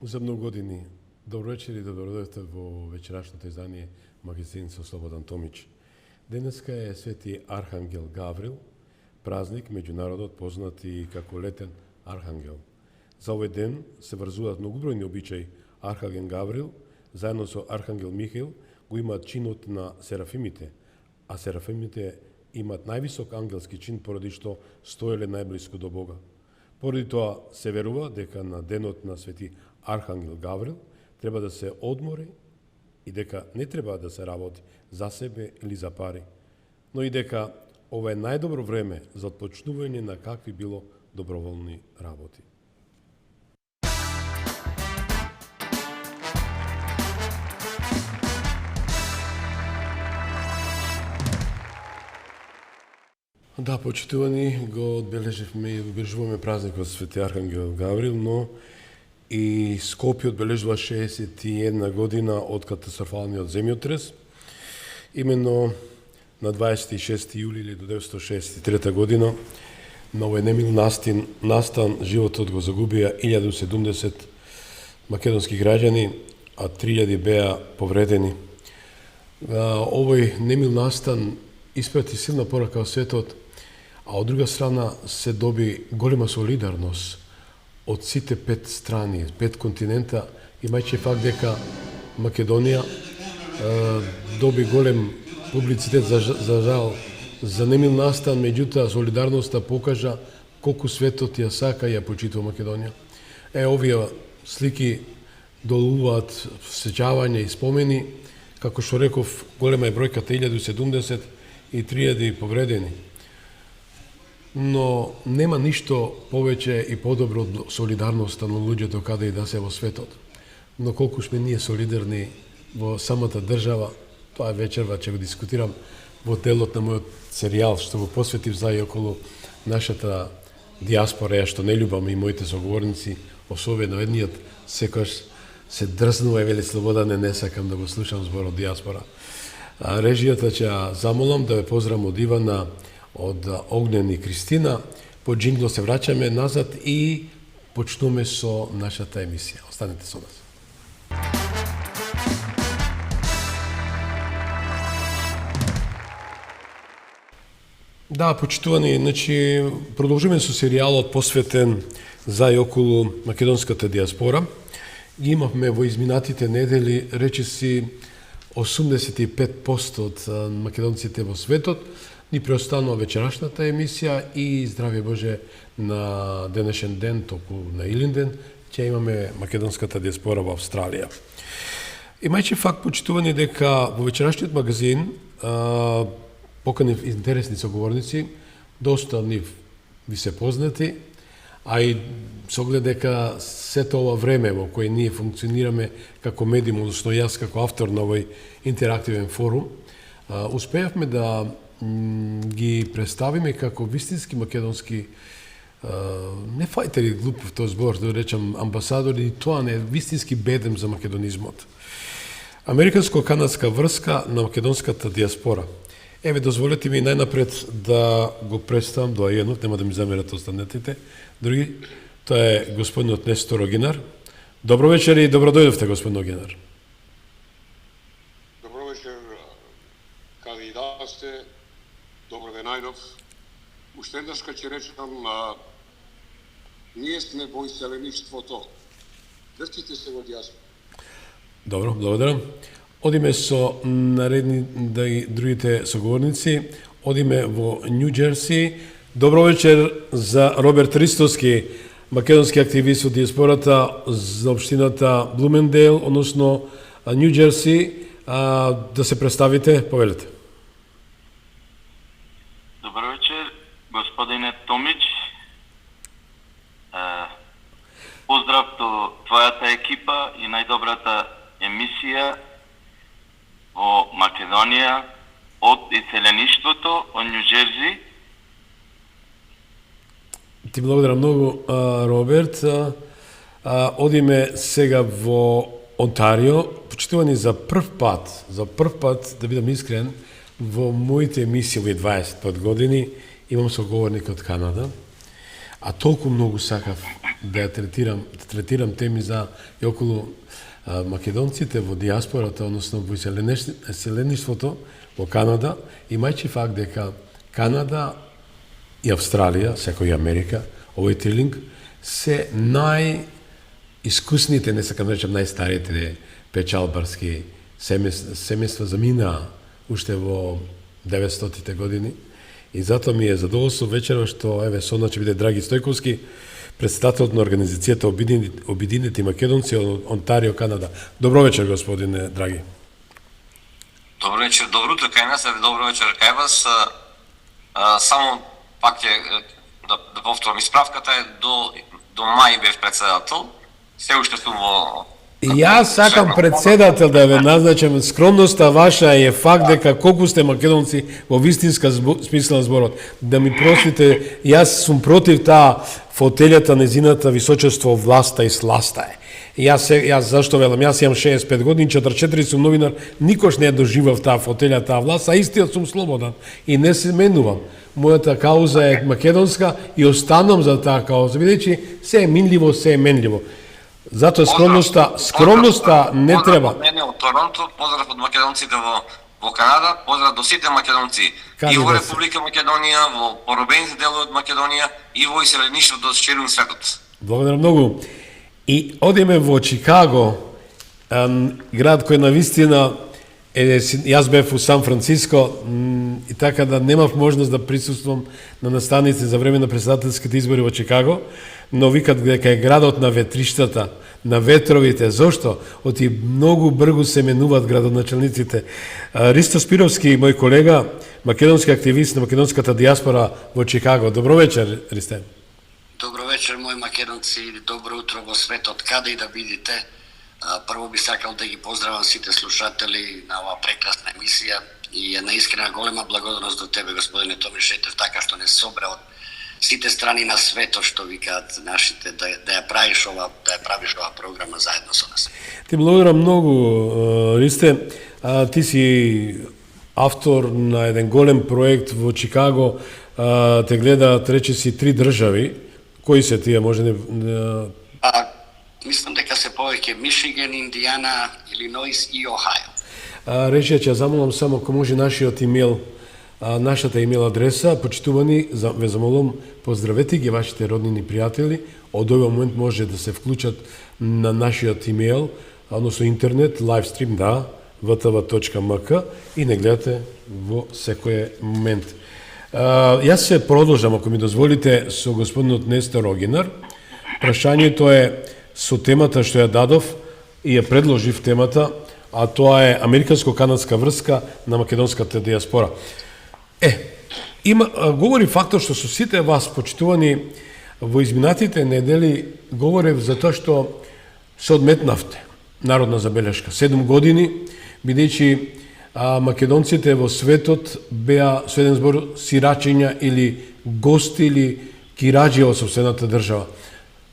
За многу години. Добро вечер и добро дојдовте во вечерашното издание магазин со Слободан Томич. Денеска е Свети Архангел Гаврил, празник меѓу народот познат и како летен Архангел. За овој ден се врзуваат многобројни обичаи. Архангел Гаврил, заедно со Архангел Михаил, го имаат чинот на серафимите, а серафимите имаат највисок ангелски чин поради што стоеле најблиску до Бога. Поради тоа се верува дека на денот на Свети Архангел Гаврил треба да се одмори и дека не треба да се работи за себе или за пари, но и дека ова е најдобро време за отпочнување на какви било доброволни работи. Да, почитувани, го одбележивме и обележуваме празникот Свети Архангел Гаврил, но и Скопје одбележува 61 година од катастрофалниот земјотрес. Именно на 26. јули 1963 година на овој немил настан животот го загубија 1070 македонски граѓани, а 3000 беа повредени. Овој немил настан испрати силна порака во светот, а од друга страна се доби голема солидарност од сите 5 страни, 5 континента, имајќи факт дека Македонија доби голем публицитет за жал за немил настан, меѓутоа солидарноста покажа колку светот ја сака и ја почитува Македонија. Овие слики долуваат сеќавање и спомени, како што реков, голема е бројката 1070 и 3000 повредени. Но нема ништо повеќе и подобро од солидарноста на луѓето каде и да се во светот. Но колку сме ние солидарни во самата држава, тоа вечерва ќе го дискутирам во делот на мојот серијал, што го посветив за и околу нашата диаспора, ја што не љубам и моите соговорници, особено едниот секојаш се дрзнува и вели Слободане, не сакам да го слушам зборот диаспора. Режијата ќе ја замолам да ве поздравам од Ивана, од Огнен и Кристина. По джингло се враќаме назад и почнуваме со нашата емисија. Останете со нас. Да, почитувани, продолжуваме со серијалот посветен за и околу македонската диаспора. Ги имавме во изминатите недели речиси 85% од македонците во светот. Ни преостанува вечерашната емисија и здравје Боже на денешен ден, току на Илинден, ќе имаме македонската диаспора во Австралија. Имајќи факт почитувани дека во вечерашниот магазин поканив интересни соговорници, доста од нив ви се познати, а и со оглед дека сето ова време во кој ние функционираме како медиум, односно јас како автор на овој интерактивен форум, успеавме да ги представиме како вистински македонски не фајтери, глупов тој збор, да речам амбасадори, и тоа не е вистински бедем за македонизмот. Американско-канадска врска на македонската диаспора. Дозволете ми најнапред да го представам доајенот, нема да ми замерат останатите. Други, тоа е господинот Нестор Огинар. Добро вечер и добро дојдовте, господин Огинар. Добро вечер, каде и да сте, добро ве најдов. Уште еднаш ќе речам, ние сме во иселеништвото. Вртите се во диаспора. Добро, благодарам. Одиме со наредни да и другите соговорници. Одиме во Нью Џерси. Добро вечер за Роберт Ристовски, македонски активист од диаспората за општината Блумендейл, односно Нью Џерси. Да се представите, повелете. Добро вечер, господине Томич. Поздрав до твојата екипа и најдобрата емисија во Македонија од иселеништвото од Нью Џерси. Ти благодарам многу, Роберт. Одиме сега во Онтарио. Почитувани за прв пат, да бидам искрен, во моите емисии во 25 години имам соговорник од Канада, а толку многу сакав да третирам теми за и околу македонците во диаспората, односно во селеништвото во Канада, имајќи факт дека Канада и Австралија, секој и Америка, овој трилинг, се најискусните, не сакам да речем најстарите печалбарски семејства заминаа уште во 900-тите години. И затоа ми е задоволство вечера што еве со нас ќе биде Драги Стојковски, председателот на организацијата Обединети македонци од Онтарио, Канада. Добро вечер, господине Драги. Добро вечер, добро утро кај нас, добро вечер кај вас. Само пак ќе да повторам, исправката е до мај бев председател. Се уште сум во... Јас сакам председател да ве назначам. Скромноста ваша е факт дека колку сте македонци во вистинска смисла на зборот. Да ми простите, јас сум против таа фотелјата незината височество власта и сласта е. Јас зашто велам, јас имам 65 години, 44 сум новинар, никош не доживав таа фотелја, таа власт, а истиот сум слободан и не се менувам. Мојата кауза е македонска и останам за таа кауза, бидејќи се е минливо, се е менливо. Затоа скромноста не треба. Поздрав од мене од Торонто, поздрав од македонците во Канада, поздрав до сите македонци и во Република Македонија, во поробените делови од Македонија и во иселеништвото со целиот светот. Благодарам многу. И одиме во Чикаго, град кој навистина јас бев у Сан Франциско и така да немав можност да присуствувам на настаници за време на председателските избори во Чикаго, но викат дека е градот на ветриштата, на ветровите. Зошто? Оти многу бргу се менуваат градоначалниците. Ристо Спировски, мој колега, македонски активист на македонската диаспора во Чикаго. Добро вечер, Ристе. Добро вечер, мои македонци, добро утро во светот, каде и да бидите. Прво би сакал да ги поздравам сите слушатели на оваа прекрасна емисија и една искрена голема благодарност до тебе, господине Томи Шетев, така што не собра од сите страни на светот, што викаат нашите, да ја правиш ова програма заедно со нас. Ти благодарам многу, Ристе. Ти си автор на еден голем проект во Чикаго, те гледаат, рече си, 3 држави. Кои се тие, може не... Мислам дека се повеќе Мишиген, Индијана, Илиноис и Охајо. Рече, ќе замолам само ако може нашиот имейл, нашата имейл адреса, почитувани, ве замолам, поздравете ги вашите роднини пријатели, од овој момент може да се вклучат на нашиот имейл, односно интернет, лайвстрим, да, vtv.mk и не гледате во секој момент. Јас се продолжам, ако ми дозволите, со господинот Нестор Огинар. Прашањето е со темата што ја дадов и ја предложив темата, а тоа е американско-канадска врска на македонската диаспора. Говори фактот што со сите вас, почитувани, во изминатите недели говорев за тоа што се одметнавте народна забелешка. 7 години, бидејќи македонците во светот беа со еден збор сирачиња или гости или кираџи во сопствената држава.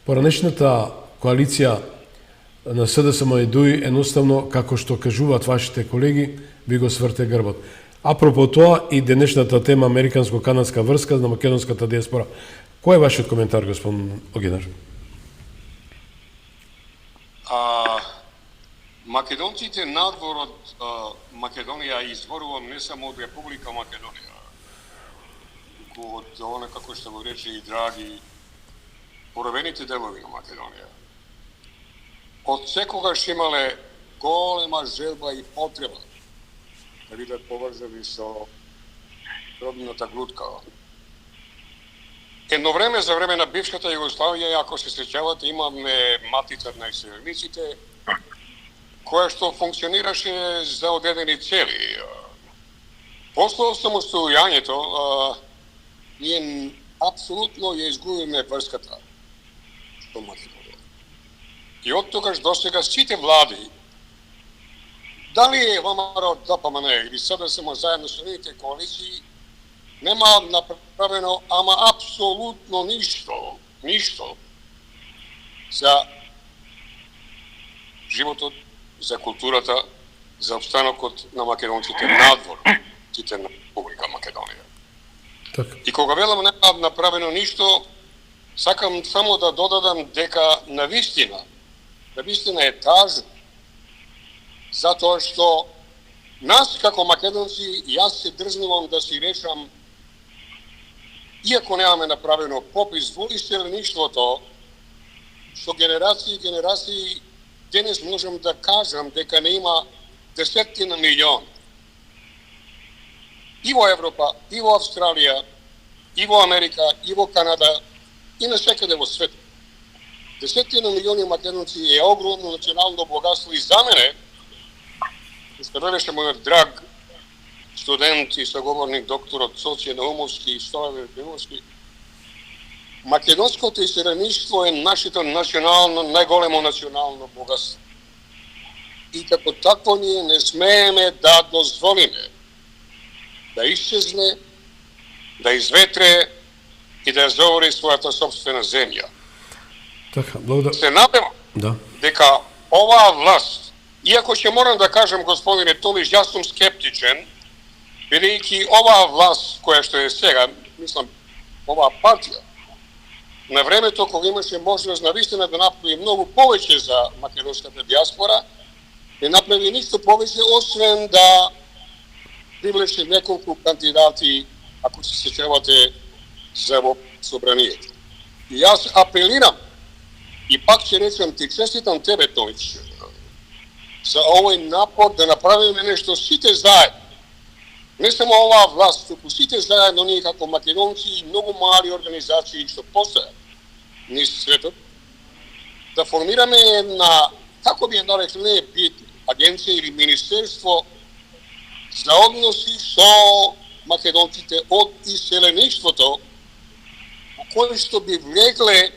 Поранешната коалиција на СДСМ и ДУИ едноставно, како што кажуваат вашите колеги, ви го сврте грбот. Апропо тоа и денешната тема американско-канадска врска на македонската диаспора. Кој е вашиот коментар, господин Огинар? Македонците надвор од Македонија изворувам не само од Република Македонија, туку од она, како што го рече и Драги, поробените делови на Македонија. Од секогаш имале голема желба и потреба да бидат поврзани со роднината глутка. Едно време, за време на бившата Југославија, ако се сеќавате, имаме матица на иселениците, која што функционираше за одредени цели. После самостојањето, ние апсолутно ја изгубиме врската со Македонија. И од тогаш до сега сите влади, дали е ВМРО, ДПМН или СДСМ заедно со нивните коалиции, нема направено ама апсолутно ништо за животот, за културата, за обстанокот на македонците надвор на Република Македонија. Так. И кога велам нема направено ништо, Сакам само да додадам дека на вистина е тажно, затоа што нас како македонци, јас се дрзнувам да си речам, иако немаме направено попис во иселеништвото, што генерации денес можам да кажам дека не има десеттина милиони. И во Европа, и во Австралија, и во Америка, и во Канада, и насекаде во свет. Десеттина милиони македонци е огромно национално богатство и за мене, што беше мојот драг студент и соговорник докторот Соција Наумовски и Стоеве Биловски, македонското иселеништво е нашето најголемо национално богатство. И како такво ние не смееме да дозволиме да исчезне, да изветре и да завори својата собствена земја. Така, благодарам. Се надевам дека оваа власт, иако ќе морам да кажам, господине Томиш, јас сум скептичен, бидејќи оваа власт која што е сега, мислам, оваа партија, на времето кога имаше можност навистина да направи многу повеќе за македонската диаспора, не направи ништо повеќе, освен да привлече неколку кандидати, ако се сеќавате, за во собранието. И јас апелирам, и пак ќе речам, ти честитам тебе, Томич, за овој напор да направиме нешто сите заедно. Не само оваа власт, туку сите заедно ние како македонци и многу мали организации што постојат низ светот, да формираме една, како би ја нарекли, агенција или министерство за односи со македонците од иселеништвото, кој што би влегле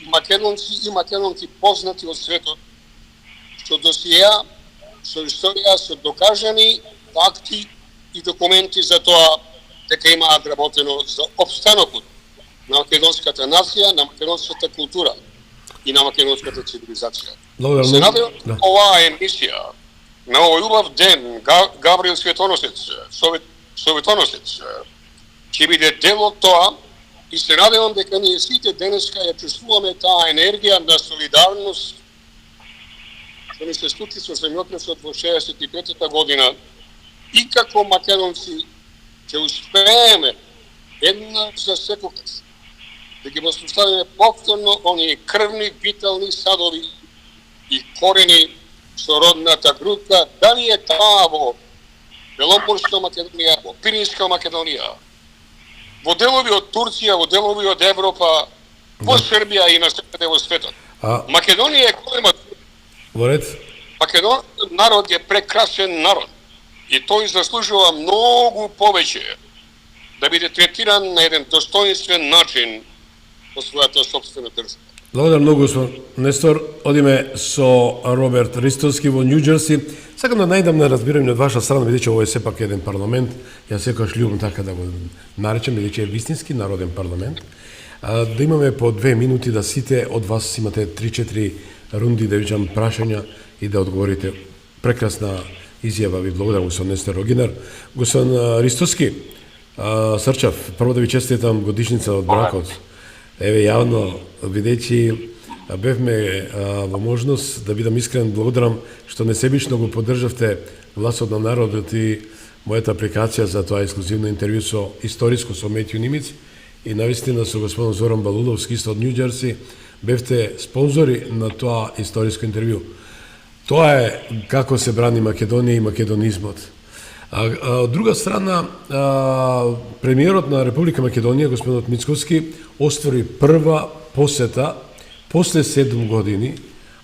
и македонци и македонки познати од светот, со досија, со историја, со докажани факти и документи за тоа дека имаат работено за обстанокот на македонската нација, на македонската култура и на македонската цивилизација. Се надевам оваа емисија на овој убав ден, Гаврил Светоносец, Советоносец, ќе биде дел од тоа и се надевам дека ние сите денеска ја чувствуваме таа енергија на солидарност што ни се случи со земјотресот во 65-та година и како македонци ќе успееме една за секогаш да ги воспоставиме повторно оние крвни, витални садови и корени со родната грудка, дали е таа во Беломорска Македонија, во Пиринска Македонија, во делови од Турција, во делови од Европа, во Србија и насекаде во светот. Македонија е голема. Македонскиот народ е прекрасен народ и тој заслужува многу повеќе да биде третиран на еден достоинствен начин во својата собствена држава. Благодарам многу, господин Нестор. Одиме со Роберт Ристовски во Нью Џерси. Сакам да најдам на разбирање од ваша страна, бидејќи ово е сепак еден парламент. Јас секогаш љубам така да го наречам, бидејќи е вистински народен парламент. Да имаме по 2 минути да сите од вас имате 3-4 рунди да видам прашања и да одговорите. Прекрасна изјава ви благодарам, господин Нестор Рогинар. Господин Ристовски, Срчав, прво да ви честитам годишница од бракот. Еве јавно, бидејќи бевме во можност да бидам искрен, благодарам што несебично го поддржавте гласот на народот и мојата апликација за тоа ексклузивно интервју со историско со Метју Нимиц и навистина со господин Зоран Балуловски исто од Нью Џерси бевте спонзори на тоа историско интервју. Тоа е како се брани Македонија и македонизмот. Од друга страна, премиерот на Република Македонија, господинот Мицковски, оствари прва посета после 7 години,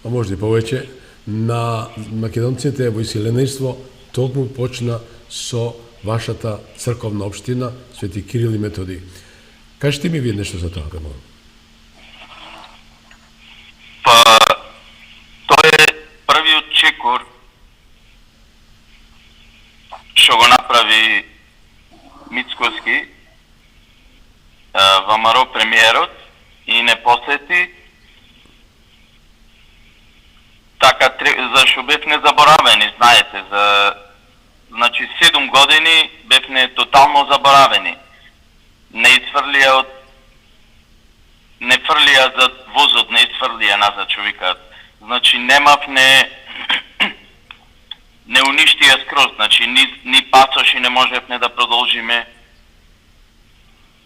а може и повеќе, на македонците во иселеништво, токму почна со вашата црковна општина, Свети Кирил и Методи. Кажете ми вие нешто за тоа, молам. Па, тој е првиот чекор што го направи Мицковски, ВМРО премиерот, и не посети, така, зашто бевме заборавени, знаете, значи 7 години бевме тотално заборавени. Не изфрлија од не фрлија за возот, не изфрлија назад, што викаат. Значи немав не уништија скроз, значи ни пасоши не можевме да продолжиме.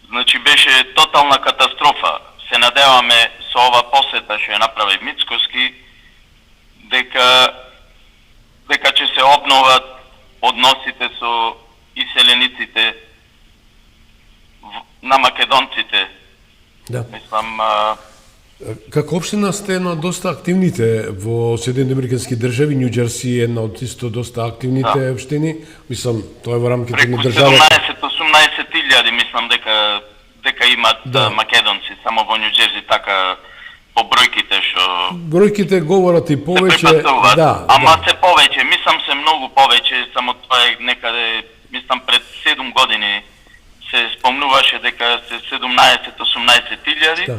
Значи беше тотална катастрофа. Се надеваме со ова посета што ја направи Мицкоски дека ќе се обноват односите со иселениците на македонците. Да. Мислам, Како општина сте една од доста активните во Соединените Американски држави, Њу Џерси е една од исто доста активните општини. Мислам, тоа е во рамките на преку државата. 17-18 илјади мислам дека имат македонци само во Њу Џерси, така по бројките што Бројките говорат и повеќе, ама се повеќе, мислам се многу повеќе, само тоа е некаде, мислам пред 7 години се спомнуваше дека се 17-18 илјади. Да.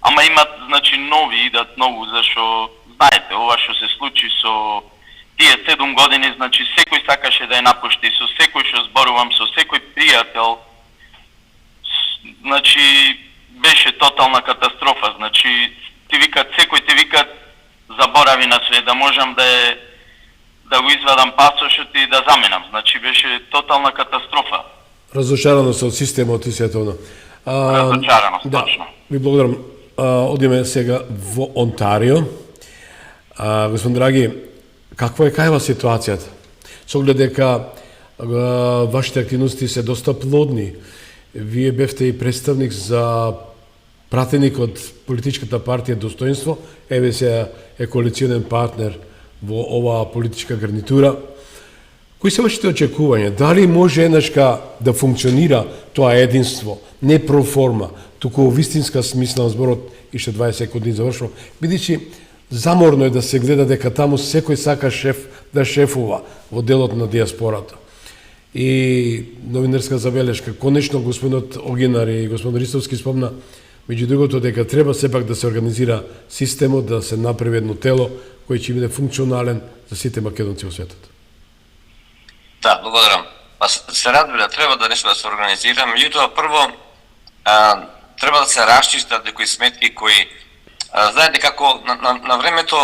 Ама имат, значи, нови идат многу, зашо, знаете, ова што се случи со тие 7 години, значи, секој сакаше да ја напушти, со секој што зборувам, со секој пријател, значи, беше тотална катастрофа, значи, секој ти викат, заборави на све, да можам да го извадам пасошот и да заминам, значи, беше тотална катастрофа. Разочарано се од системот и световно. Разочарано, точно. Ви благодарам. Одиме сега во Онтарио. Господин Драги, каква е кајва ситуацијата? Со оглед дека вашите активности се доста плодни. Вие бевте и представник за пратеник од политичката партија Достоинство, еве се е коалиционен партнер во оваа политичка гарнитура. Кои се вашите очекувања? Дали може еднашка да функционира тоа единство, не проформа, туку во вистинска смисла на зборот, и ше 20 секунди завршувам, бидејќи заморно е да се гледа дека таму секој сака шеф да шефува во делот на диаспората. И новинарска забелешка, конечно господинот Огинар и господин Ристовски спомна, меѓу другото дека треба сепак да се организира системот, да се направи едно тело кој ќе биде функционален за сите македонци во светот. Да, благодарам. Па се разбира, треба да нешто да се организира, меѓутоа прво треба да се расчистат некои сметки кои знаете како на времето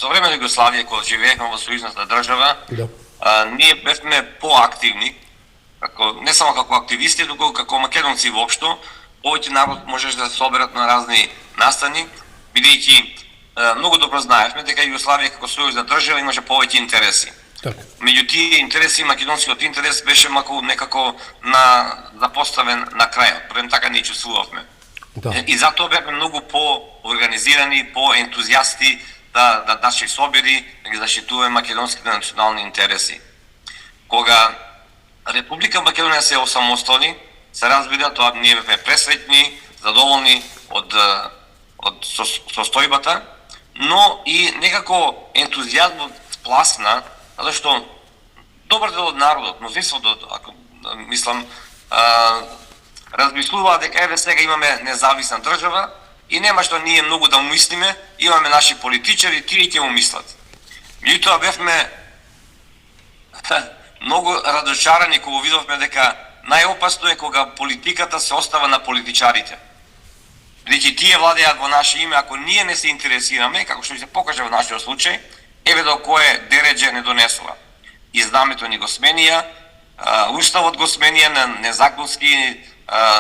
за време на Југославија кога живеевме во сојузната држава, ние бевме поактивни, не само како активисти, туку како македонци воопшто. Повеќе народ можеш да се соберат на разни настани, бидејќи многу добро знаевме дека Југославија како сојузна држава имаше повеќе интереси. Меѓу тие интереси, македонскиот интерес беше малку некако запоставен на крајот, порем така ние чувствувавме. И затоа бевме многу по-организирани, по-ентузијасти да наши собери, да ги заштитуваме македонските национални интереси. Кога Република Македонија се осамостоли, се разбира, тоа ние бевме пресреќни, задоволни од состојбата, но и некако ентузијазмот спласна, зашто добар дел од народот, мнозинството, ако мислам, размислуваа дека еве сега имаме независна држава и нема што ние многу да мислиме, имаме наши политичари, тие ќе му мислат. Меѓутоа бевме многу разочарани кога видовме дека најопасно е кога политиката се остава на политичарите. Бидејќи тие владеат во наше име, ако ние не се интересираме, како што се покаже во нашиот случај, еве до кое дередже не донесува. Издамето ни го сменија, уставот го сменија на незаконски,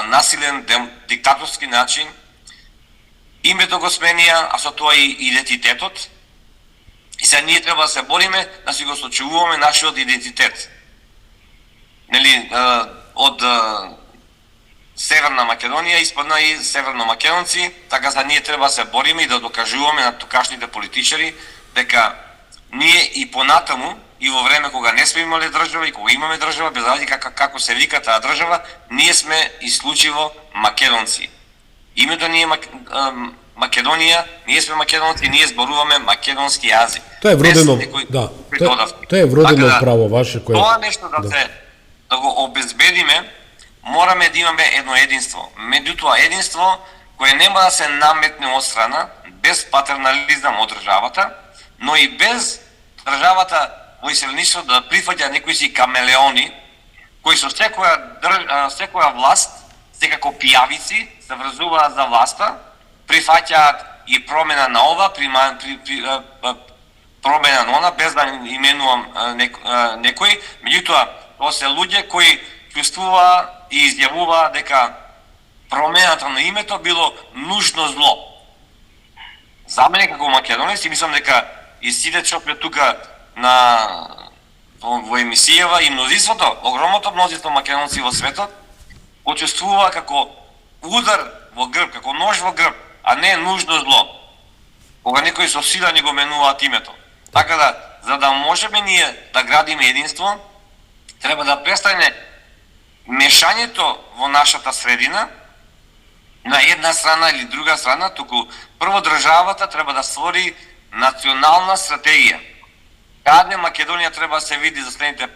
насилен, диктаторски начин, името го сменија, а со тоа и идентитетот. И сега ние треба да се бориме да си го сочувуваме нашиот идентитет. Нели, од Северна Македонија испадна и северно македонци, така за ние треба да се бориме и да докажуваме на токашните политичари дека ние и понатаму, и во време кога не сме имале држава и кога имаме држава, без разлика како се вика таа држава, ние сме исклучиво македонци. Името ни е Македонија, ние сме македонци, ние зборуваме македонски јазик. Тоа е вродено, тоа е вродено право ваше кое. Тоа нешто да го обезбедиме, мораме да имаме едно единство. Меѓутоа единство кое нема да се наметне од страна, без патернализам од државата, но и без државата во иселеништвото да прифаќа некои си камелеони, кои со секоја власт секако пијавици се врзуваат за власта, прифаќаат и промена на ова, промена на она, без да именувам некој, меѓутоа, тоа се луѓе кои чувствуваа и изјавуваа дека промената на името било нужно зло. За мене како македонец и мислам дека и сите чопе тука во емисијава и мнозинството, огромното мнозинство македонци во светот, го чувствува како удар во грб, како нож во грб, а не нужно зло. Кога некои со сила ни го менуваат името. Така да, за да можеме ние да градиме единство, треба да престане мешањето во нашата средина на една страна или друга страна, туку прво државата треба да створи национална стратегија. Каде Македонија треба да се види за следните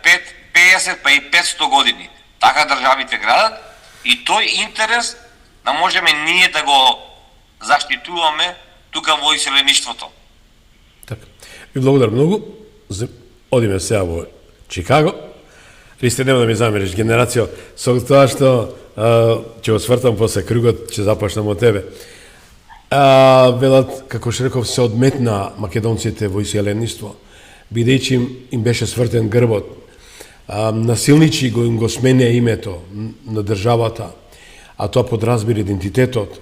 50 па и 500 години. Така државите градат и тој интерес да можеме ние да го заштитуваме тука во иселеништвото. Така. Ви благодарам многу. Одиме сега во Чикаго. Ристе, нема да ми замериш, генерацијо, со тоа што ќе освртам после кругот, ќе започнам од тебе. Велат, како што реков, се одметна македонците во иселеништво, бидејќи им беше свртен грбот. Насилничи им го смене името на државата, а тоа подразбира идентитетот.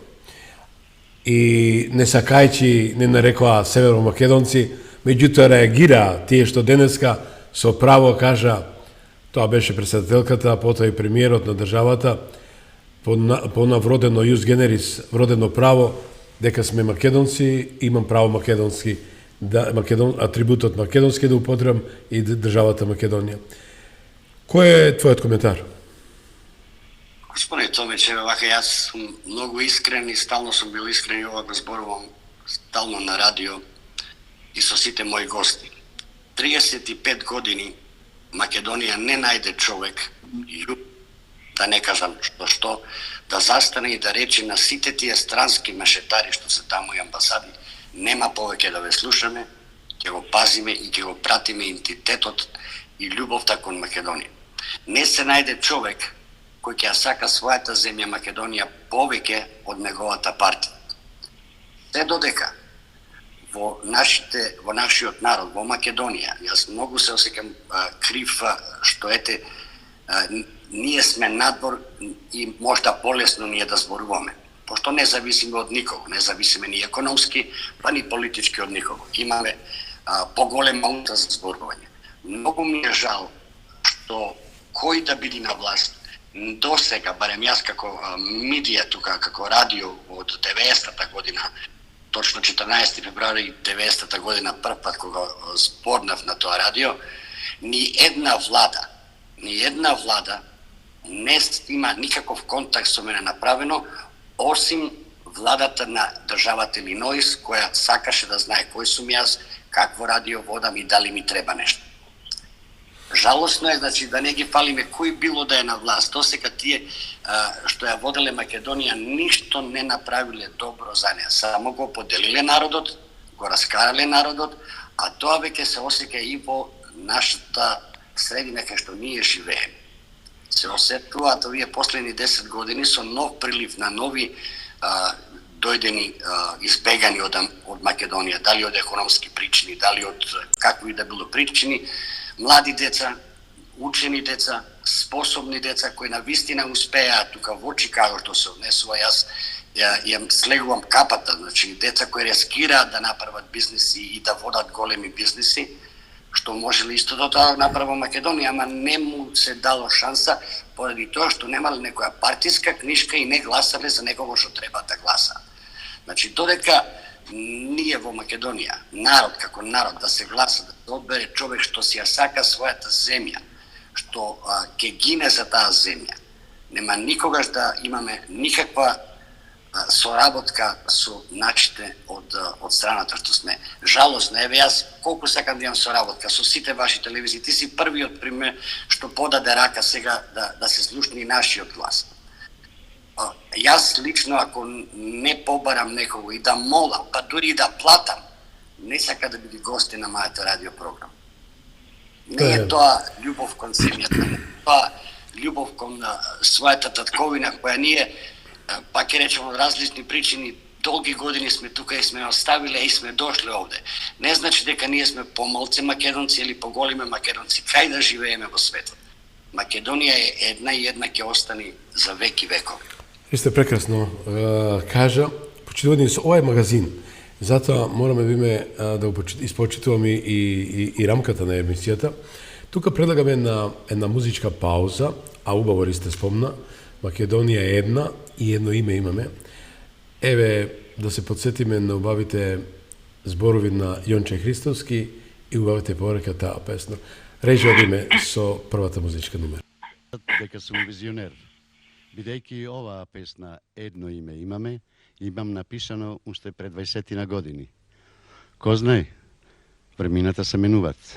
И не сакајќи, не нарекоа северомакедонци, меѓутоа реагира тие што денеска со право кажа, тоа беше председателката, потоа и премиерот на државата, по навродено јус генерис, вродено право, дека сме македонци, имам право македонски, атрибутот македонски да употребам и државата Македонија. Кој е твојот коментар? Господи Томиче, вака јас сум многу искрен и стално сум бил искрен и ова го зборувам стално на радио и со сите мои гости. 35 години Македонија не најде човек, да не кажам што, да застане и да рече на сите тие странски мешетари што се таму и амбасади, нема повеќе да ве слушаме, ќе го пазиме и ќе го пратиме идентитетот и љубовта кон Македонија. Не се најде човек кој ќе ја сака својата земја Македонија повеќе од неговата партија. Се додека во нашиот народ, во Македонија, јас многу се осеќам крив што ние сме надвор и можда полесно ние да зборуваме, пошто не зависиме од никого, не зависиме ни економски, па ни политички од никого. Имаме поголема уста за зборување. Многу ми е жал што кој да биде на власт, до сега, барем јас како медија тука, како радио од 90-та година, точно 14 февруари 90-та година, прв пат кога спорнав на тоа радио, ни една влада не има никаков контакт со мене направено, осим владата на државата Илиноис, која сакаше да знае кој сум јас, какво радио водам и дали ми треба нешто. Жалосно е, значи, да не ги фалиме кој било да е на власт. Досега тие што ја воделе Македонија ништо не направиле добро за неа. Само го поделиле народот, го раскарале народот, а тоа веќе се осеќа и во нашата средина кај што ние живееме. Се осетуваат овие последни 10 години со нов прилив на нови дојдени избегани од Македонија, дали од економски причини, дали од какви да било причини, млади деца, учени деца, способни деца кои навистина успеаат тука во Чикаго што се однесува. Јас ја слегувам капата, значи деца кои рискираат да направат бизниси и да водат големи бизниси, што можеле исто да направи Македонија, ама не му се дало шанса поради тоа што немале некоја партиска книшка и не гласале за некого што треба да гласа. Значи додека ние во Македонија, народ како народ, да се гласа, да се одбере човек што си ја сака својата земја, што ќе гине за таа земја, нема никогаш да имаме никаква соработка со нашите од страната што сме. Жалосно, еве јас колку сакам да имам соработка со сите ваши телевизии, ти си првиот пример што подаде рака сега да се слушне и нашиот глас. Јас лично, ако не побарам некого и да молам, па дури и да платам, не сака да биде гости на мојата радиопрограма. Не е тоа љубов кон земјата, тоа љубов кон својата татковина, која ние, пак ќе речем, од различни причини, долги години сме тука и сме оставиле и сме дошле овде. Не значи дека ние сме помалци македонци или поголеми македонци. Кај да живееме во светот? Македонија е една и една ќе остани за веки векови. Исто прекрасно кажа, почитувани со овој магазин. Затоа мораме да испочитуваме и рамката на емисијата. Тука предлагаме една музичка пауза, а убаво сте спомна, Македонија е една и едно име имаме. Еве да се подсетиме на убавите зборови на Јонче Христовски и убавите порека таа песна. Режи одиме со првата музичка номер. Дека сум визионер. Бидејќи оваа песна едно име имаме, имам напишано уште пред 20 на години. Ко знае, времината се менуваат.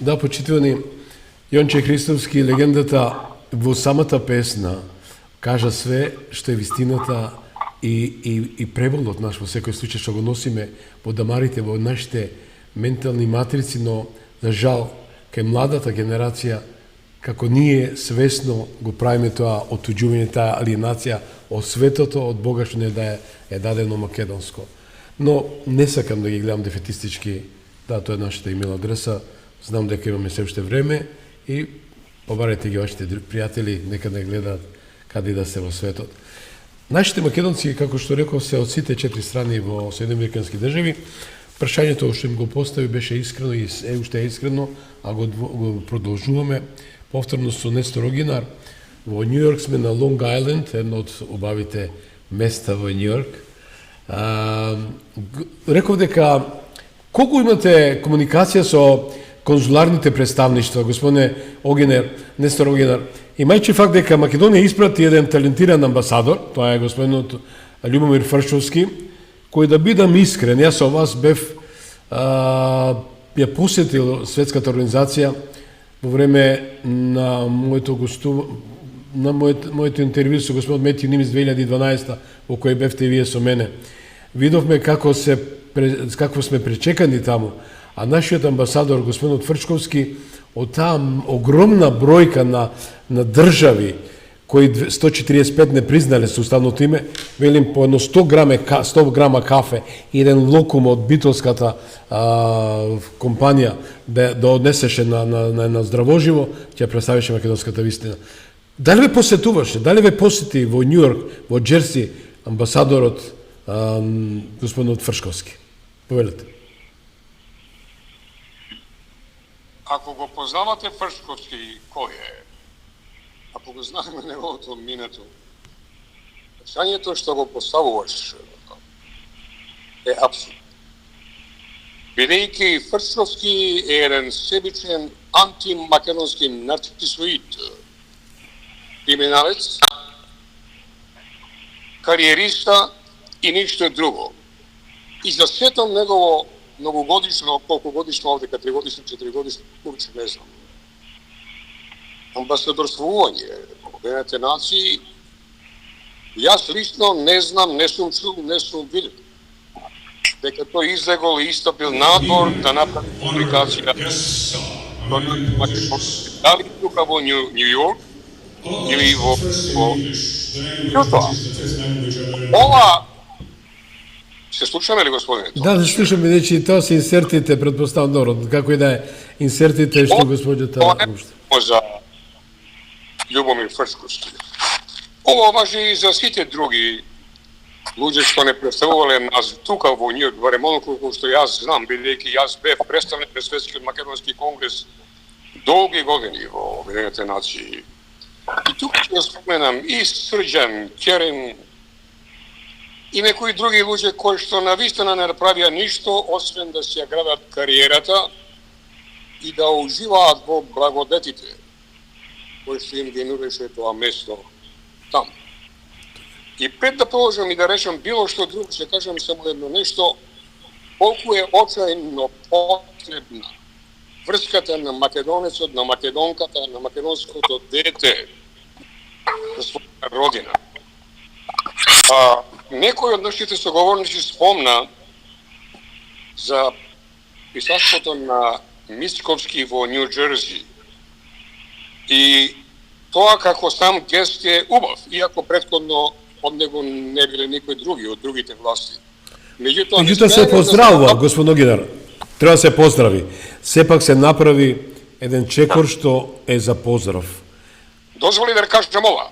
Да, почитувани, Јонче Христовски, легендата во самата песна кажа све што е вистината и преболот наш во секој случај што го носиме во дамарите, во нашите ментални матрици, но за жал кај младата генерација, како ние свесно го правиме тоа отуѓување, таа алиенација од светото, од Бога што не е дадено македонско. Но не сакам да ги гледам дефетистички, да, тоа е нашата имейл адреса, Знам дека имаме се уште време и побарајте ги вашите пријатели, нека не гледаат каде и да се во светот. Нашите македонци, како што реков, се од сите 4 страни во Соединените американски држави. Прашањето што им го постави беше искрено и уште е искрено, а го продолжуваме повторно со Нестор Огинар. Во Нью Йорк сме на Лонг Ајленд, едно од убавите места во Нью Йорк. Реков дека колку имате комуникација со конзуларните представништва, господине Огинер, Нестор Огинар, имајќи факт дека Македонија испрати еден талентиран амбасадор, тоа е господинот Љубомир Фршовски, кој, да бидам искрен, јас со вас бев ја посетил светската организација во време на моето моето интервју со господинот Метју Нимис 2012 во кој бевте и вие со мене. Видовме како сме пречекани таму, а нашиот амбасадор господинот Фрчковски од таа огромна бројка на држави кои 145 не признале со уставното име, велим по едно 100 грама кафе и еден локум од битолската компанија да однесеше на здравоживо, ќе представеше македонската вистина. Дали ве посетуваше, дали ве посети во Нью Йорк, во Джерси, амбасадорот господинот Фршковски? Повелете. Ако го познавате Фршковски, кој е? Ако го знаеме неговото минато, прашањето што го поставуваш е абсурд. Бидејќи Фршковски е еден себичен антимакедонски нарцисоид, криминалец, кариериста и ништо друго. И за сето негово многогодишно, колку годишно овдека, 3 годишно, 4 годишно, курче не знам, амбасадорствување во Обединетите нации, јас лично не знам, не сум чул, не сум видел дека тој излегол и истапил надвор да направи публикација дали тука во Нью Йорк или во Јутоа. Ова се слушаме ли, господине? Да, се слушаме, значи тоа се инсертите, предпоставам добро, како и да е, инсертите што господјата за Љубомир Фршковски. Ова важи и за сите други луѓе што не представувале нас тука во Нью Йорк, барем колку што јас знам, бидејќи јас бев представник на Светскиот македонски конгрес долги години во Обединетите нации. И тука ќе споменам и Срđan, Керем и некои други луѓе кои што навистина не направија ништо освен да си ја градат кариерата и да уживаат во благодетите кои што им ги нудеше тоа место таму. И пред да положам и да речам било што друго, ќе кажам само едно нешто, колку е очајно потребна врската на македонецот, на македонката, на македонското дете за својата родина. Некој од нашите соговорници спомна за писарството на Мицковски во Нью Джерси. И тоа како сам гест е убав, иако претходно од него не биле никои други од другите власти. Меѓутоа се поздравува, господин Огинар. Треба да се поздрави. Сепак се направи еден чекор што е за поздрав. Дозволи да кажам ова.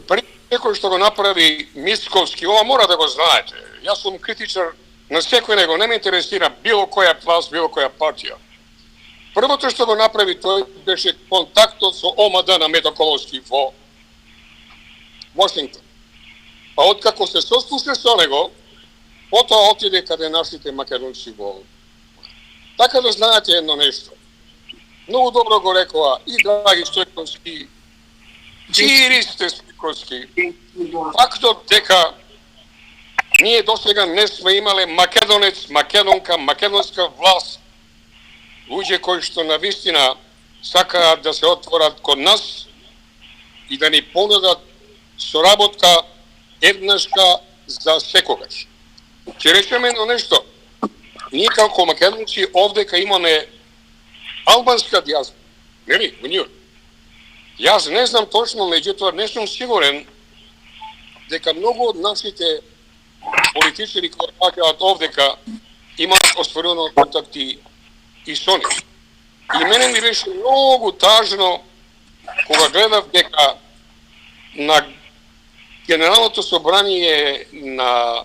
Први чекор што го направи Мицковски, ова мора да го знаете. Јас сум критичар на секој него, не ме интересира било која власт, било која партија. Првото што го направи тој беше контактот со ОМД на Метоколовски во Вашингтон. А откако се сослуше со него, потоа отиде каде нашите македонци во. Така да знаете едно нешто. Многу добро го рекоа и Драги Стојковски, и Ристе Стојковски. Фактот дека ние досега не сме имале македонец, македонка, македонска власт, луѓе кои што навистина сакаат да се отворат кон нас и да ни понудат соработка еднашка за секогаш. Ќе речеме едно нешто. Ние како македонци овдека имаме албанска диаспора, нели, во Нью Йорк. Јас не знам точно, меѓутоа не сум сигурен дека многу од нашите политичари кои пакаат овдека имаат остварено контакти и со нив. И мене ми беше многу тажно кога гледав дека на Генералното собрание на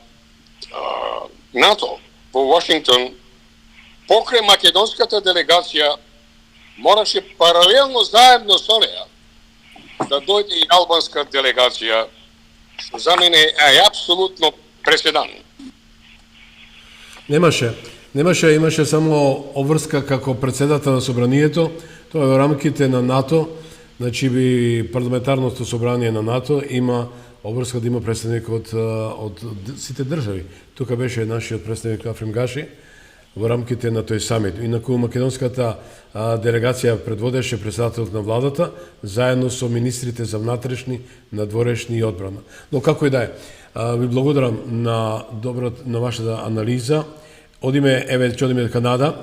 НАТО во Вашингтон покрај македонската делегација мораше паралелно заедно со неа да дојде и албанска делегација, што за мене е апсолутно преседан. Имаше само обврска како председател на собранието, тоа е во рамките на НАТО, значи би парламентарното собрание на НАТО има обврска да има представник од сите држави. Тука беше нашиот представник Африм Гаши во рамките на тој самит. Инаку македонската делегација предводеше председателот на владата заедно со министрите за внатрешни, надворешни и одбрана. Но како и да е, ви благодарам на вашата анализа. Ќе одиме Канада.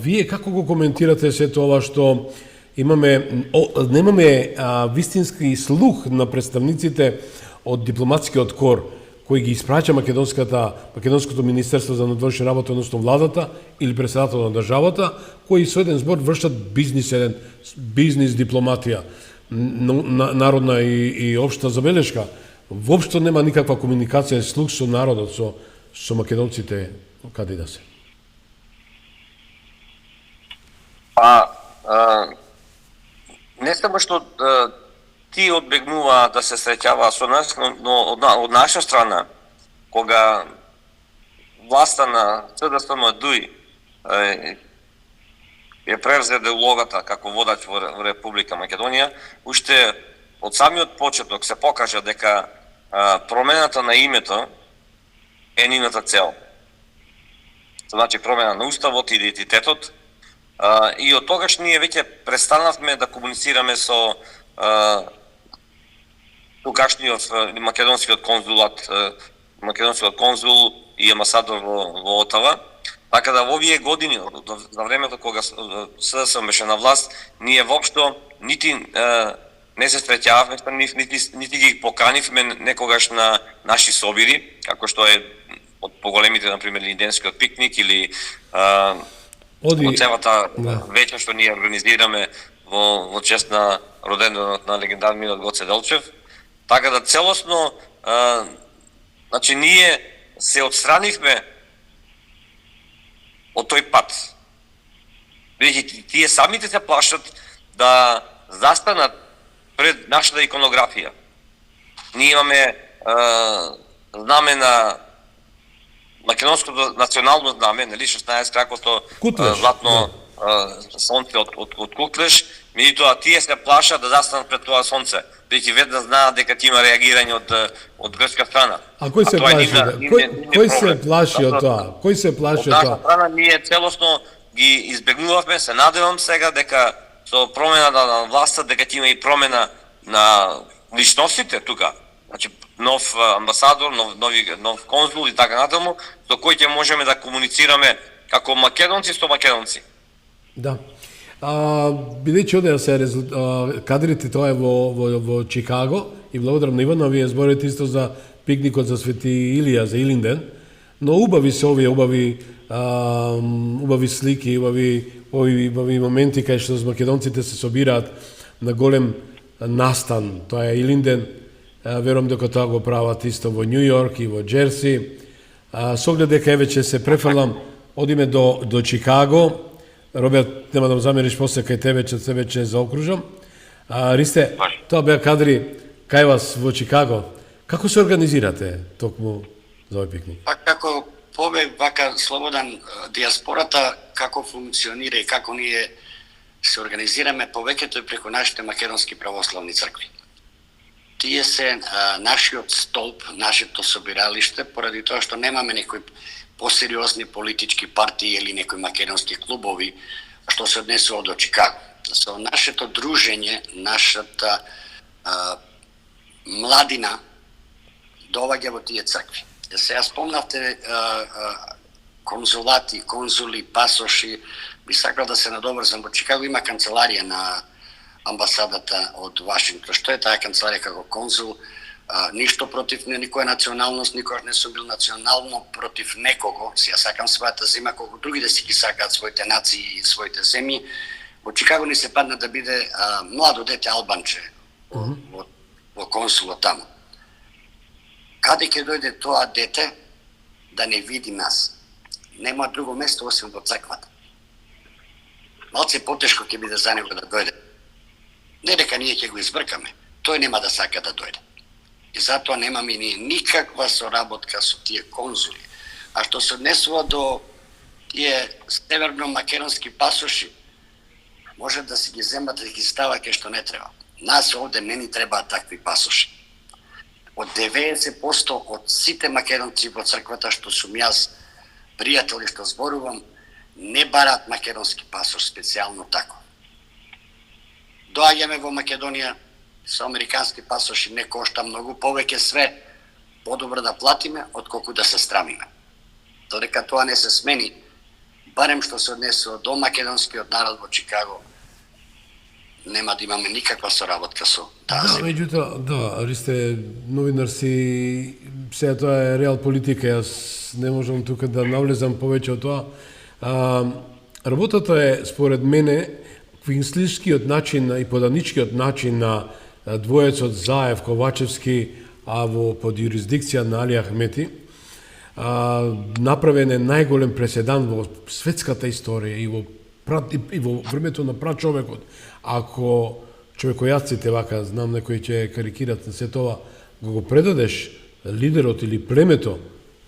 Вие како го коментирате се тоа што немаме вистински слух на представниците од дипломатскиот кор кој ги испраќа македонското министерство за надворешни работи, односно владата или председател на државата, кои со еден збор вршат бизнис дипломатија, народна и општа забелешка. Воопшто нема никаква комуникација и слух со народот, со македонците, каде да се. Не само што ти одбегнува да се среќава со нас, но од наша страна, кога власта на ЦДСМ-ДУИ ја превзеде улогата како водач во Република Македонија, уште од самиот почеток се покажа дека промената на името е нивната цел. Значи промена на уставот и идентитетот, и од тогаш ние веќе престанавме да комуницираме со тогашниот македонскиот конзул и амбасадор во Отава. Така да во овие години, за времето кога СДСМ беше на власт, ние воопшто нити не се среќававме со нив, нити ги поканивме некогаш на наши собири, како што е од поголемите, например, Линденскиот пикник или од целата вечер што ние организираме во чест на роденденот на легендарниот Гоце Делчев. Така да целосно, значи ние се отстранивме од тој пат. Бидејќи тие самите се плашат да застанат пред нашата иконографија. Ние имаме знаме на македонското национално знаме, нели 16 кракото златно сонце од Куклеш, меѓутоа тие се плашат да застанат пред тоа сонце, бидејќи веднаш знаат дека ќе има реагирање од грчка страна. А кој се плаши? Кој се плаши од тоа? Кој се плаши од тоа? Од наша страна ние целосно ги избегнувавме, се надевам сега дека со промената на власта дека ќе има и промена на личностите тука. Значи нов амбасадор, нов конзул и така натаму, со кој ќе можеме да комуницираме како македонци со македонци. Да. Бидејќи одеа се кадрите, тоа е во Чикаго, и благодарам на Ивана, вие зборите исто за пикникот за Свети Илија, за Илинден, но убави се овие убави слики, убави моменти кај што македонците се собираат на голем настан. Тоа е Илинден, верувам дека тоа го прават исто во Њу Јорк и во Џерси. Со оглед дека веќе се префрлам, одиме до Чикаго. Роберт, нема да му замериш после кај тебе, че се веќе заокружам. Ристе, тоа беа кадри кај вас во Чикаго. Како се организирате токму за овој пикник? Па како побег вака слободан диаспората, како функционира и како ние се организираме, повеќето е преку нашите македонски православни цркви. Тие се нашиот столб, нашето собиралиште, поради тоа што немаме некои посериозни политички партии или некои македонски клубови што се однесува до Чикаго. Со нашето дружење, нашата младина доаѓа во тие цркви. Сега спомнавте конзулати, конзули, пасоши, би сакал да се надобрзам, во Чикаго има канцеларија на амбасадата од Вашингтон. Што е таа канцеларија како конзул? Ништо против никоја националност, никогаш не сум бил национално против некого. Си ја сакам својата земја, колку други да си ги сакаат своите нации и своите земји. Во Чикаго ни се падна да биде младо дете албанче во консулот таму. Каде ќе дојде тоа дете да не види нас? Нема друго место освен во црквата. Малце потешко ќе биде за него да дојде. Не дека ние ќе го избркаме, тој нема да сака да дојде. И затоа немаме ние никаква соработка со тие конзули. А што се однесува до тие северно-македонски пасоши, може да си ги земат да ги става кај што не треба. Нас овде не ни требаат такви пасоши. Од 90% од сите македонци во црквата што сум јас пријатели што зборувам, не бараат македонски пасош специјално тако. Доаѓаме во Македонија со американски пасоши, не кошта многу повеќе све, подобро да платиме отколку да се страмиме. Додека тоа не се смени, барем што се однесува до македонскиот народ во Чикаго, нема да имаме никаква соработка со таа земја. Меѓутоа, ви сте новинар си, сега тоа е реал политика, јас не можам тука да навлезам повеќе од тоа. Работата е, според мене, квинслишкиот начин и поданичкиот начин на двоецот Заев Ковачевски, а под юрисдикција на Али Ахмети, направен е најголем преседан во светската историја и во времето на прачовекот. Ако човекојаците, вака, знам некои ќе карикират на се тоа, го предадеш лидерот или племето,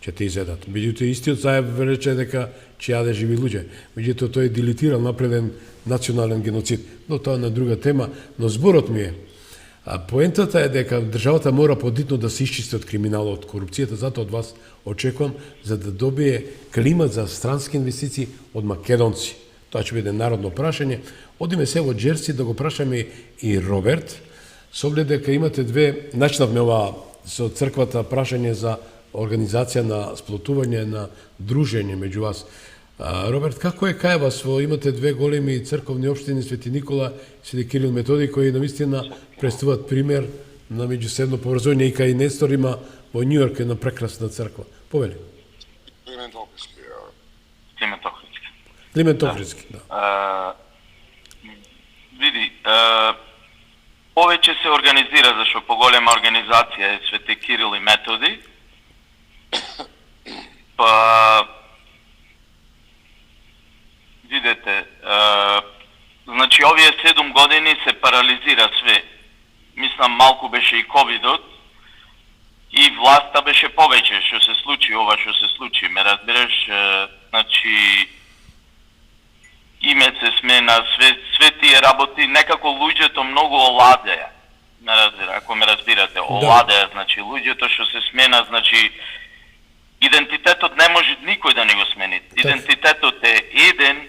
ќе те изедат. Меѓутоа, истиот Заев рече дека ќе јаде живи луѓе. Меѓутоа, тој дилетирал направен национален геноцид. Но тоа е на друга тема, но зборот ми е. Поентата е дека државата мора подитно да се исчисти од криминалот, од корупцијата, затоа од вас очекувам за да добие климат за странски инвестиции од македонци. Тоа ќе биде народно прашање. Одиме се во Джерси да го прашаме и Роберт, со оглед дека имате две, начнавме ова со црквата прашање за организација на сплотување, на дружење меѓу вас. Роберт, како е кај вас? Имате две големи црковни општини, Свети Никола и Свети Кирил Методий, кои навистина представуваат пример на меѓусебно поврзување, и кај Нестор има во Њујорк една прекрасна црква. Повели. Климент Охридски. Климент Охридски, да. Види, повеќе се организира, зашто поголема организација е Свети Кирил и Методи. Па видете, значи овие 7 години се парализира све. Мислам, малку беше и ковидот и власта беше повеќе што се случи, ова што се случи. Ме разбираш, значи име се смена, све тие работи, некако луѓето многу оладеа. Ме разбира, ако ме разбирате, оладеа, значи луѓето што се смена, значи идентитетот не може никој да не го смени. Идентитетот е еден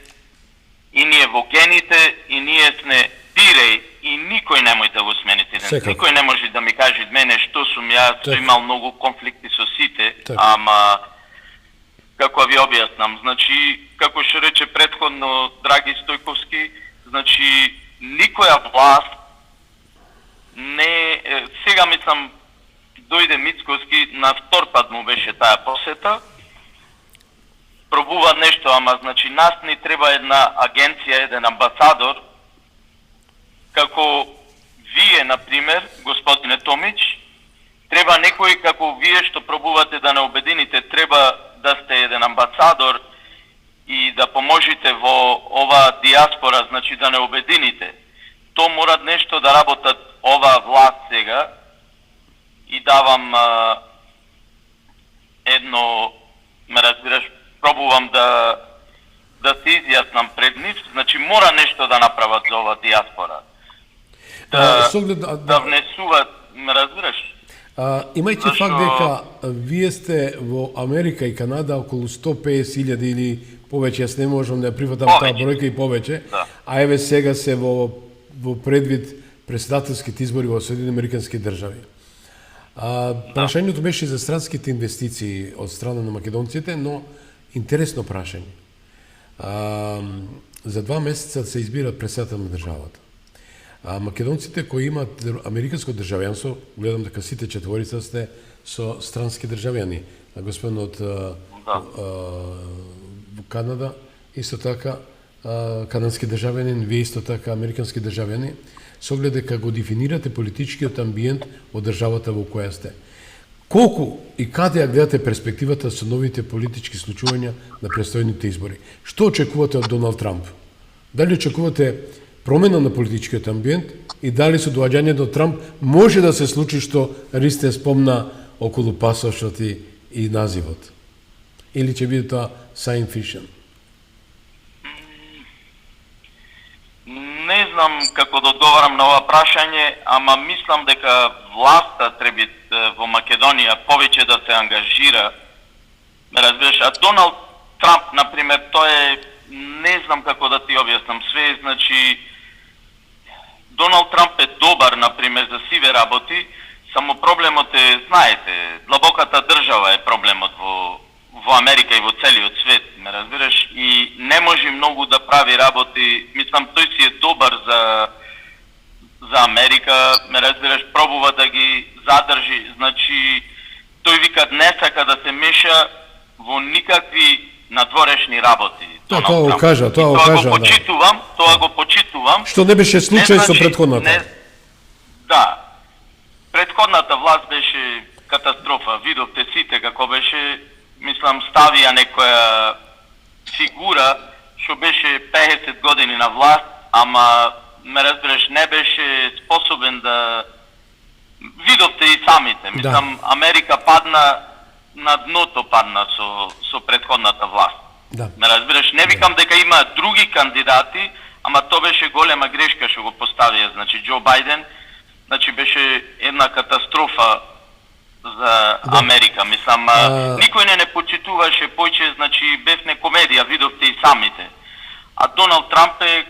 и ние во гените и ние сме пиреј и никој не може да го смени идентитет. Никој не може да ми каже мене што сум јас, имал многу конфликти со сите, ама како ви објаснам, значи како што рече претходно Драги Стојковски, значи никоја власт не сега мислам дојде Мицкоски, на втор пат му беше таа посета, пробува нешто, ама значи нас ни треба една агенција, еден амбасадор, како вие, например, господине Томич, треба некој како вие што пробувате да не обедините, треба да сте еден амбасадор и да поможите во ова диаспора, значи да не обедините. То мора нешто да работат ова власт сега, и давам едно, ме разбираш, пробувам да се изјаснам пред нив, значи мора нешто да направат за ова диаспора. Да внесуват, ме разбираш? Имајќи факт дека вие сте во Америка и Канада околу 150.000 или повеќе, јас не можам да ја прифатам таа бројка и повеќе, а еве сега се во предвид председателските избори во Соединените Американски држави. Прашањето беше за странските инвестиции од страна на македонците, но интересно прашање. За 2 месеца се избира председател на државата. А македонците кои имаат американско државјанство, гледам дека сите четворица сте со странски државјани. А господинот Канада исто така канадски државјанин, вие исто така американски државјани, со оглед дека го дефинирате политичкиот амбиент од државата во која сте. Колку и каде ја гледате перспективата со новите политички случувања на престојните избори? Што очекувате од Доналд Трамп? Дали очекувате промена на политичкиот амбиент и дали со доаѓањето до Трамп може да се случи што Ристе спомна околу пасошот и називот? Или ќе биде тоа science fiction? Не знам како да одговарам на ова прашање, ама мислам дека власта треба во Македонија повеќе да се ангажира. Ме разбираш, а Доналд Трамп, например, тој е, не знам како да ти објаснам све, значи Доналд Трамп е добар, например, за сиве работи, само проблемот е, знаете, длабоката држава е проблемот во Америка и во целиот свет, ме разбираш, и не може многу да прави работи. Мислам, тој си е добар за Америка, ме разбираш, пробува да ги задржи, значи, тој вика не сака да се меша во никакви надворешни работи. Тоа го кажа, тоа го почитувам. Што не беше случај со претходната. Да. Претходната власт беше катастрофа. Видовте сите како беше, мислам, ставија некоја фигура што беше 50 години на власт, ама ме разбереш, не беше способен да... Видовте и самите. Мислам, Америка падна на дното, падна со претходната власт. Да. Ме разбираш, не викам дека има други кандидати, ама тоа беше голема грешка што го поставија, значи Џо Бајден, значи беше една катастрофа за Америка. Мислам, никој не почитуваше појче, значи бевне комедија, видовте и самите. А Доналд Трамп е,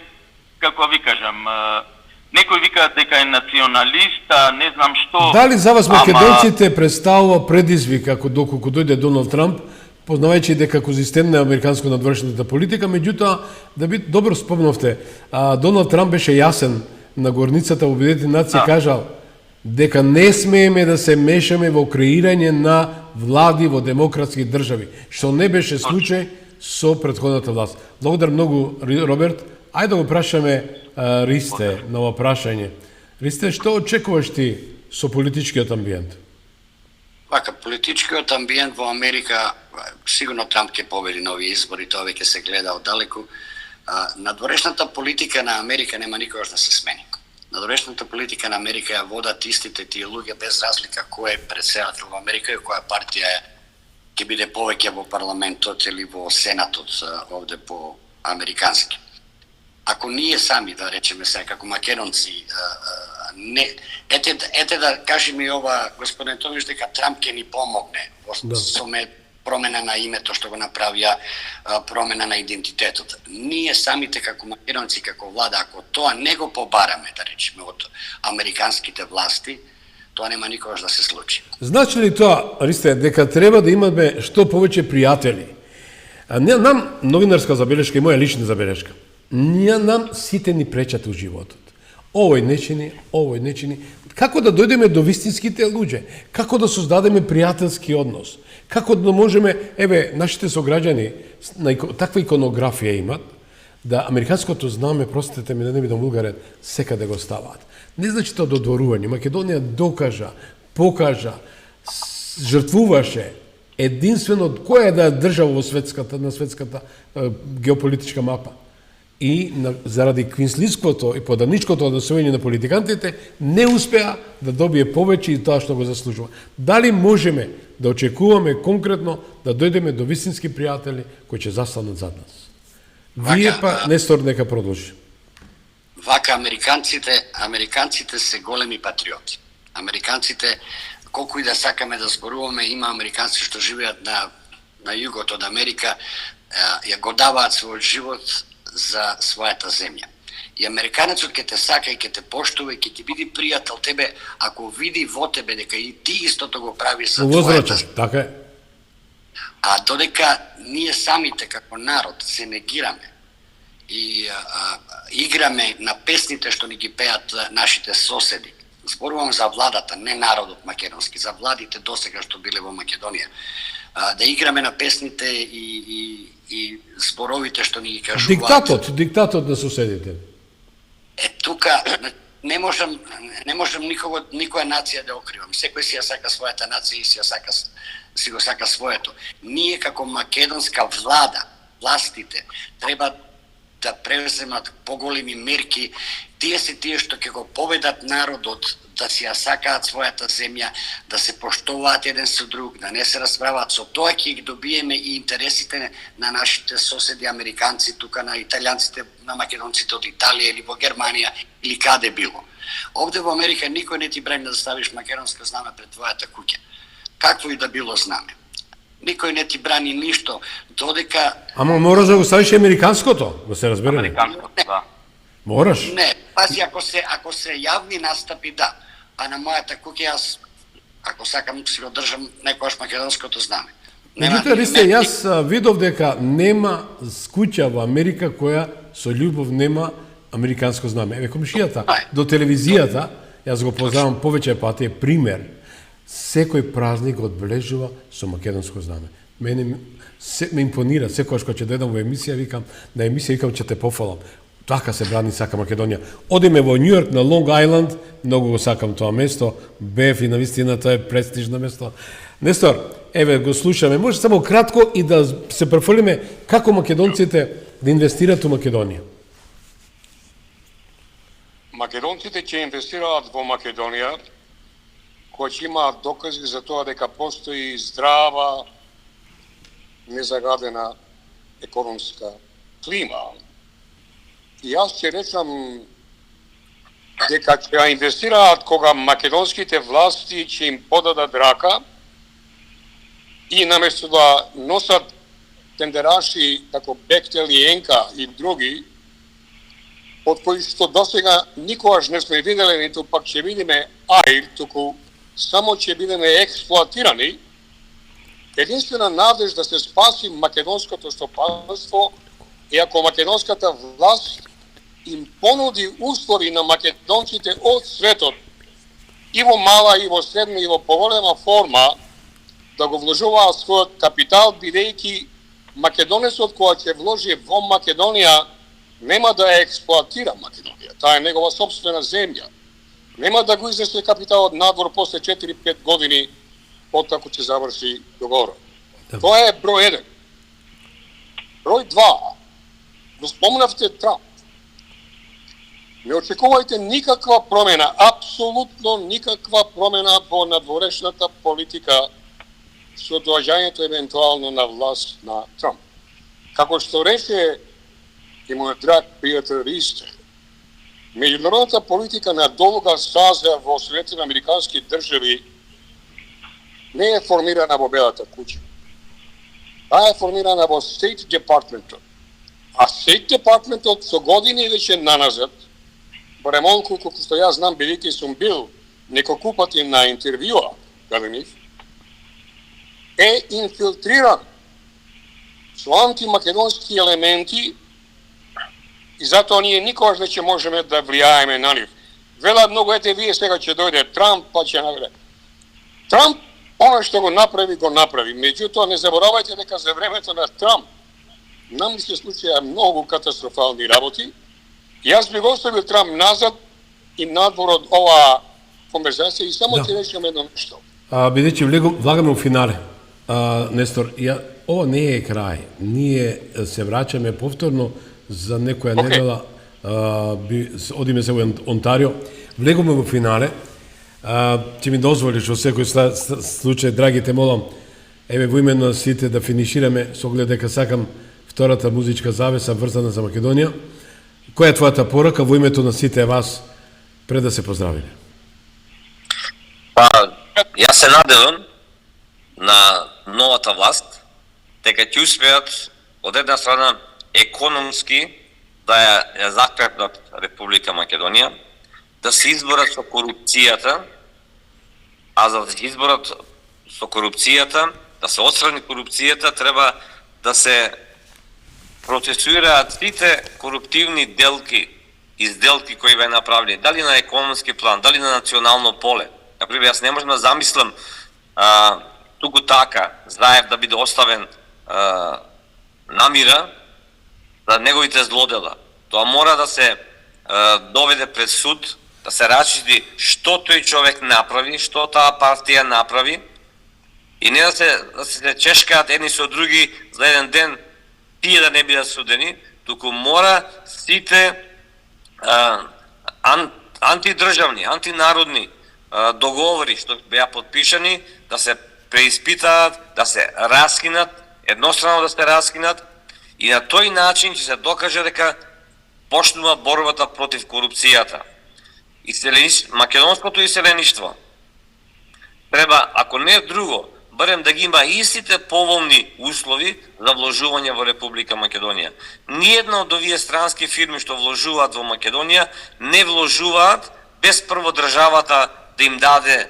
како ви кажам, некој вика дека е националист, не знам што. Дали за вас македонците представува предизвик ако доколку дојде Доналд Трамп, познавајќи дека конзистентна е американско надворешната политика, меѓутоа, да би добро спомнавте, Доналд Трамп беше јасен на горницата во Обединетите нации, кажал дека не смееме да се мешаме во креирање на влади во демократски држави, што не беше случај со претходната власт. Благодарам многу, Роберт. Ајде да го прашаме Ристе на ова прашање. Ристе, што очекуваш ти со политичкиот амбиент? Вака, политичкиот амбиент во Америка, сигурно Трамп ќе победи нови избори, тоа веќе се гледа оддалеку. Надворешната политика на Америка нема никогаш да се смени. Надворешната политика на Америка ја водат истите тие луѓе без разлика кој е претседател во Америка и која партија ќе биде повеќе во парламентот или во сенатот овде по американски. Ако ние сами, да речеме сега, како македонци, ете да кажеме и ова, господин Томиш, дека Трамп ќе ни помогне со промена на името што го направија, промена на идентитетот. Ние самите како македонци, како влада, ако тоа не го побараме, да речеме, од американските власти, тоа нема никогаш да се случи. Значи ли тоа, Ристе, дека треба да имаме што повеќе пријатели? Нам новинарска забелешка и моја лична забелешка. Нам сите ни пречат у животот. Овој не чини. Како да дојдеме до вистинските луѓе? Како да создадеме пријателски однос? Како да можеме, нашите сограѓани таква иконографија имат, да американското знаме, простете ми да не бидам вулгарен, секаде го ставаат. Не значи тоа додворување. Македонија докажа, покажа, жртвуваше единствено која да држава на светската геополитичка мапа. И заради квинслиското и поданичкото однесување на политикантите не успеа да добие повеќе и тоа што го заслужува. Дали можеме да очекуваме конкретно да дојдеме до вистински пријатели кои ќе застанат зад нас? Вие Нестор нека продолжи. Вака, американците се големи патриоти. Американците, колку и да сакаме да зборуваме, има американци што живеат на југот од Америка, ја го даваат својот живот за својата земја. И американецот ќе те сака и ќе те поштува и ќе ти биде пријател тебе ако види во тебе дека и ти истото го правиш за твојата земја. Така е. А додека ние самите како народ се негираме и играме на песните што ни ги пеат нашите соседи. Зборувам за владата, не народот македонски, за владите досега што биле во Македонија. Да играме на песните и зборовите што ни ги кажуваат. Диктатот на соседите. Тука не можам никоја нација да окривам. Секој си ја сака својата нација и си го сака своето. Ние како македонска властите треба да преземат поголеми мерки. Тие се тие што ќе го победат народот, да си ја сакаат својата земја, да се поштуваат еден со друг, да не се расправаат. Со тоа ќе ги добиеме и интересите на нашите соседи американци, тука на италијанците, на македонците од Италија или во Германија или каде било. Овде во Америка никој не ти брани да ставиш македонско знаме пред твојата куќа. Какво и да било знаме. Никој не ти брани ништо, додека... Ама мораш да го ставиш американското, да се разбереме. Американското, да. Мораш? Не, пази, ако се јавни настапи, да. А на мојата куќа јас, ако сакам, си го држам некојаш македонското знаме. Меѓутоа, Ристе, јас видов дека нема куќа во Америка која со љубов нема американско знаме. Еве, комшијата до телевизијата, јас го познавам повеќе пати, е пример. Секој празник го одбележува со македонско знаме. Мене ме импонира, секојаш кога ќе дојдам во емисија, викам, ќе те пофалам. Така се брани сака Македонија. Одиме во Њу Йорк на Лонг Ајланд, многу го сакам тоа место, бев и навистина тоа е престижно место. Нестор, еве го слушаме, може само кратко и да се префрлиме како македонците да инвестираат во Македонија. Македонците ќе инвестираат во Македонија, кои ќе имаат докази за тоа дека постои здрава, незагадена економска клима. И јас ќе речам дека ќе ја инвестираат кога македонските власти ќе им подадат рака и наместо да носат тендераши како Бехтел и Енка и други, од кои што досега никогаш не сме виделе, ниту пак ќе видиме туку само ќе бидеме експлоатирани, единствена надеж да се спаси македонското стопанство и ако македонската власт им понуди услови на македонците од светот и во мала, и во средна, и во поголема форма да го вложуваат својот капитал, бидејќи македонецот која ќе вложи во Македонија нема да ја експлоатира Македонија. Таа е негова сопствена земја. Нема да го изнесе капиталот надвор после 4-5 години откако ќе заврши договорот. Тоа е број 1. Број 2. Го спомнавте Трамп. Не очекувајте никаква промена, апсолутно никаква промена во надворешната политика со доаѓањето евентуално на власт на Трамп. Како што рече и мојот драг пријател Ристе, меѓународната политика на долга стаза во Соединетите американски држави не е формирана во Белата куќа. Таа е формирана во State Department-от. А State Department-от со години веќе наназад, барем колку што јас знам, бидејќи сум бил неколку пати на интервјуа, е инфилтриран со антимакедонски елементи и затоа ние никогаш не ќе можеме да влијаеме на нив. Велат многу, ете вие сега ќе дојде Трамп, па ќе навре. Трамп, оно што го направи, меѓутоа не заборавајте дека за времето на Трамп нам ли се случија многу катастрофални работи. Јас би го оставил Трамп назад и надвор од оваа конверзација и само ќе речем едно нешто. Бидејќи влагаме во финале, Нестор, ова не е крај. Ние се враќаме повторно за некоја недела, одиме се во Онтарио, влегуваме во финале. Ќе ми дозволиш во секој случај, драги те молам, еве во име на сите да финишираме со оглед дека сакам втората музичка завеса врзана за Македонија. Која е твојата порака во името на сите вас пред да се поздравиме? Јас се надевам на новата власт дека ќе успеат од една страна економски да ја закрепнат Република Македонија, да се изборат со корупцијата, а за да се изборат со корупцијата, да се отстрани корупцијата, треба да се процесуираат сите коруптивни делки и сделки кои беа направени, дали на економски план, дали на национално поле. Например, јас не можам да замислам туку така Заев да биде оставен намира за неговите злодела. Тоа мора да се доведе пред суд, да се расчисти што тој човек направи, што таа партија направи, и не да се чешкаат едни со други за еден ден тие да не бидат судени, туку мора сите антидржавни, антинародни договори што беа подпишани да се преиспитаат, да се раскинат, еднострано да се раскинат, и на тој начин ќе се докаже дека почнува борбата против корупцијата. Македонското иселеништво треба, ако не друго, барем да ги има истите поволни услови за вложување во Република Македонија. Ниедна од овие странски фирми што вложуваат во Македонија не вложуваат без прво државата да им даде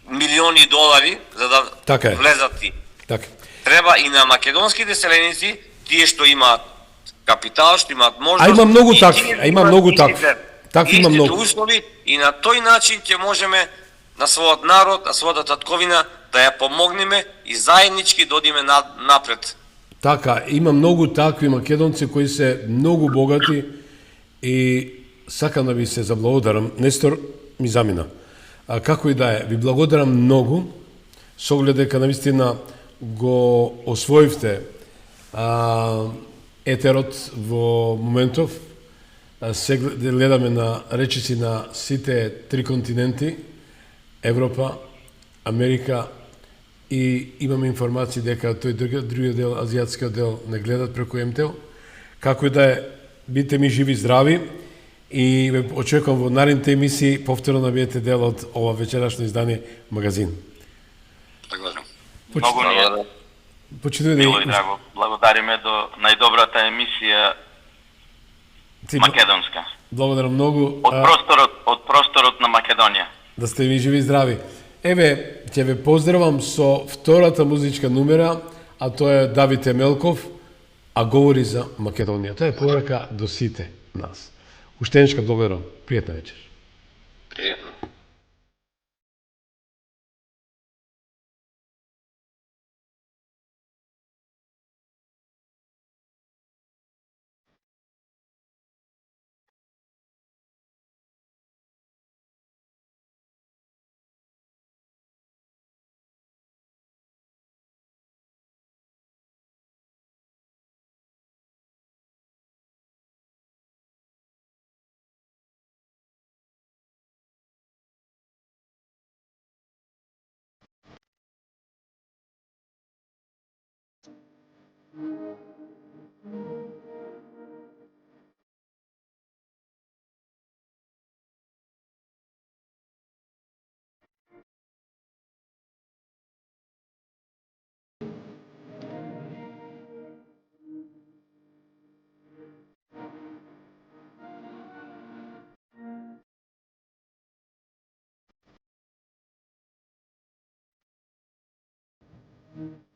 милиони долари за да влезат ти. Така. Треба и на македонските селеници, тие што имаат капитал, што имаат можност... има многу такви, има многу такви. Такви има многу. Услови, и на тој начин ќе можеме на својот народ, на својата татковина да ја помогнеме и заеднички да одиме напред. Така, има многу такви македонци кои се многу богати и сакам да ви се заблагодарам. Нестор ми замина. Како и да е, ви благодарам многу, со оглед дека навистина го освоивте етерот во моментов. Се гледаме на речиси на сите три континенти, Европа, Америка, и имаме информации дека тој другиот дел, азијатскиот дел, не гледат преку МТЛ. Како и да е, бидете ми живи здрави и ве очекувам во наредните емисии повторно да бидете дел од ова вечерашно издание Магазин. Благодарам. Многу ни е мило и драго. Благодариме до најдобрата емисија македонска. Благодарам многу. Од просторот на Македонија. Да сте ви живи и здрави. Еве, ќе ве поздравам со втората музичка numera, а тоа е Давид Емелков, а говори за Македонија. Тоа е порака до сите нас. Уштеничка, благодарам. Пријатна вечер. Пријатно. Mm-hmm.